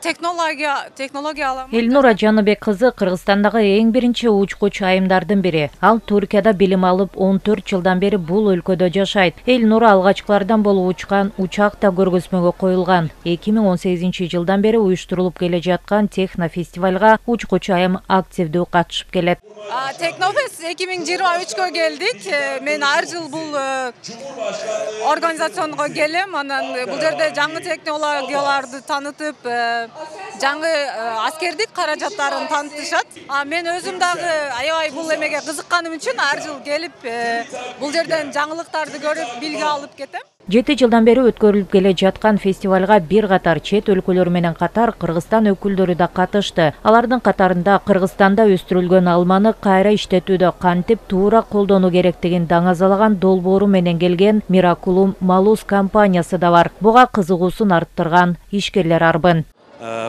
Технология алам. Элнура Жаныбек кызы Кыргызстандагы эң биринчи учкуч айымдардын бири. Ал Туркияда билим алып 14 жылдан бери бул өлкөдө жашайт. Элнура алгачкылардан болуп учкан учак да көргөзмөгө коюлган. 2018 жылдан бери уюштурулуп келе жаткан технофестивалга учкуч айым активдүү катышып келет. Технофест 2023-кө келдик. Мен ар жыл бул организационго келем. Анан бул жерде жаңы технологияларды танытып, жаңы аскердик каражаттарын танытышат. Мен өзүм дагы аябай бул эмеге кызыкканым үчүн ар жыл келип, бул жерден жаңылыктарды көрүп, билги алып кетем. 7 жылдан бери өткөрүлүп келе жаткан фестивалга бир катар чет өлкөлөр менен катар Кыргызстан өкүлдөрү да катышты. Алардын катарында Кыргызстанда өстүрүлгөн алманы кайра иштетүүдө кантип туура колдонуу керектигин даңазалаган долбоору менен келген Miraculum Malus компаниясы да бар. Буга кызыгуусун арттырган ишкерлер арбын.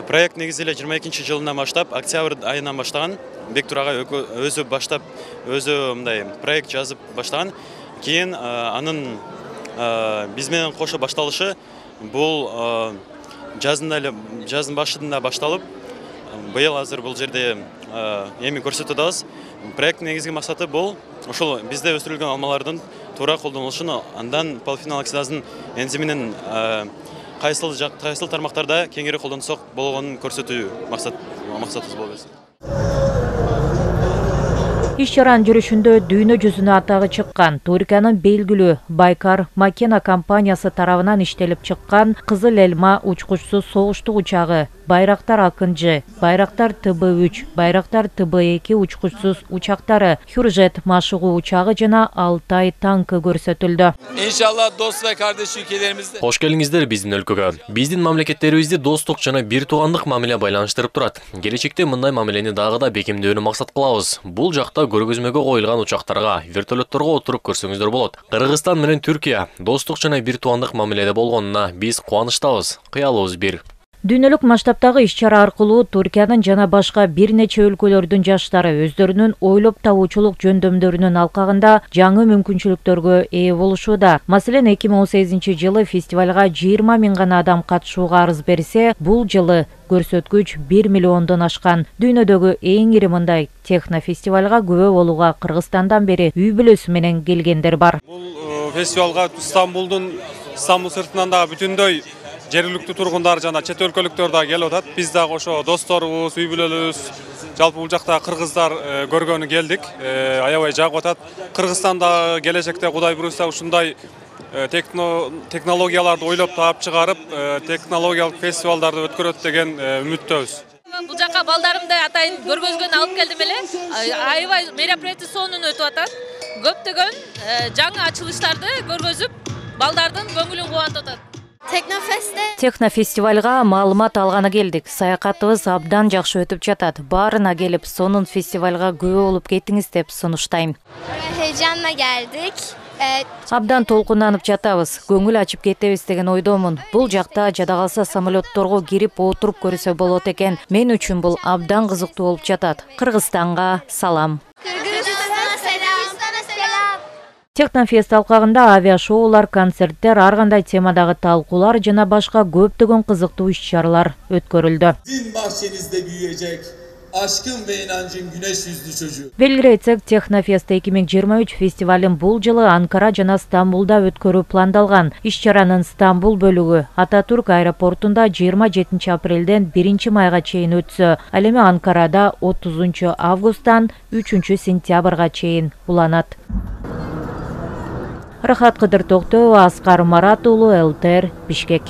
Проект негизиле 22 жылынан баштап, октябрь айынан баштаган. Бектур агай өзү баштап, өзү мындай проект жазып баштаган. Кийин анын биз менен кошо башталышы бул жаздын башында башталып, быйыл азыр бул жерде эми көрсөтүп атабыз. Проекттин негизги максаты бул ошол бизде өстүрүлгөн алмалардын туура колдонулушун, андан полифенолоксидаздын энзиминин кайсыл тармактарда кеңири колдонсок болгонун көрсөтүү максатыбыз болот. Иш-чаранын жүрүшүндө дүйнө жүзүнө атагы чыккан Туркиянын белгилүү Байкар Макена компаниясы тарабынан иштелип чыккан Кызыл Элма учкучсуз согуштук учагы, Байрактар Акынжы, Байрактар ТБ-3, Байрактар ТБ-2 учкучсуз учактары, Хюржет машыгуу учагы жана Алтай танкы көрсөтүлдү. İnşallah dost ve kardeş ülkelerimizde. Hoş gelingиздер биздин өлкөгө. Биздин мамлекеттерибизди достук жана бир туугандык мамиле байланыштырып турат. Келечекте мындай мамилени дагы да бекемдөөнү максат кылабыз. Бул жакта көргөзмөгө коюлган учактарга, вертолетторго отуруп көрсөңүздөр болот. Кыргызстан менен Түркия достук жана бир туугандык мамиледе болгонуна биз кубанычтабыз. Кыялыбыз бир. Дүйнөлүк масштабтагы иш-чара аркылуу Туркиянын жана башка бир нече өлкөлөрдүн жаштары өздөрүнүн ойлоп табуучулук жөндөмдөрүнүн алкагында жаңы мүмкүнчүлүктөргө ээ болушууда. Маселен, 2018 жылы фестивалга 20 000 гана адам катышууга арыз берсе, бул жылы көрсөткүч 1 миллиондон ашкан. Дүйнөдөгү эң ири мындай технофестивалга күбө болууга Кыргызстандан бери үй бүлөсү менен келгендер бар. Бул фестивалга Стамбул сыртынан дагы бүтүндөй жергиликтүү тургундар жана чет өлкөлүктөр да келип атат. Биз дагы ошо досторубуз, үй бүлөлүбүз, жалпы бул жакта кыргыздар көргөнү келдик. Аябай жагып атат. Кыргызстанда келечекте Кудай буйруса ушундай технологияларды ойлоп таап чыгарып, технологиялык фестивалдарды өткөрөт деген үмүттөбүз. Бул жака балдарымды атайын көргөзгөнү алып келдим эле. Аябай мероприятие сонун өтүп атат. Көптөгөн жаңы ачылыштарды көргөзүп, балдардын көңүлүн кубантып атат. Технофестивалга маалымат алганы келдик. Саякатыбыз абдан жакшы өтүп жатат. Баарына келип, сонун фестивалга күбө болуп кетиңиз деп сунуштайм. Heyecanla geldik. Абдан толкунданып жатабыз. Көңүл ачып кетебиз деген ойдомун. Бул жакта жада калса самолетторго кирип отуруп көрсө болот экен. Мен үчүн бул абдан кызыктуу болуп жатат. Кыргызстанга салам. Технофест алкагында авиашоулар, концерттер, ар кандай темадагы талкуулар жана башка көптөгөн кызыктуу иш-чаралар өткөрүлдү. Din bahçenizde büyüyecek, aşkın ve inancın güneş yüzlü çocuğu. Белгилей айтсак, Технофест 2023 фестивалын бул жылы Анкара жана Стамбулда өткөрүү пландалган. Иш-чаранын Стамбул бөлүгү Ататүрк аэропортунда 27 апрелден 1 майга чейин өтсө, ал эми Анкарада 30 августтан 3 сентябрга чейин уланат. Рахат Кыдыр Токтоева, Аскар Марат уулу, ЛТР, Бишкек.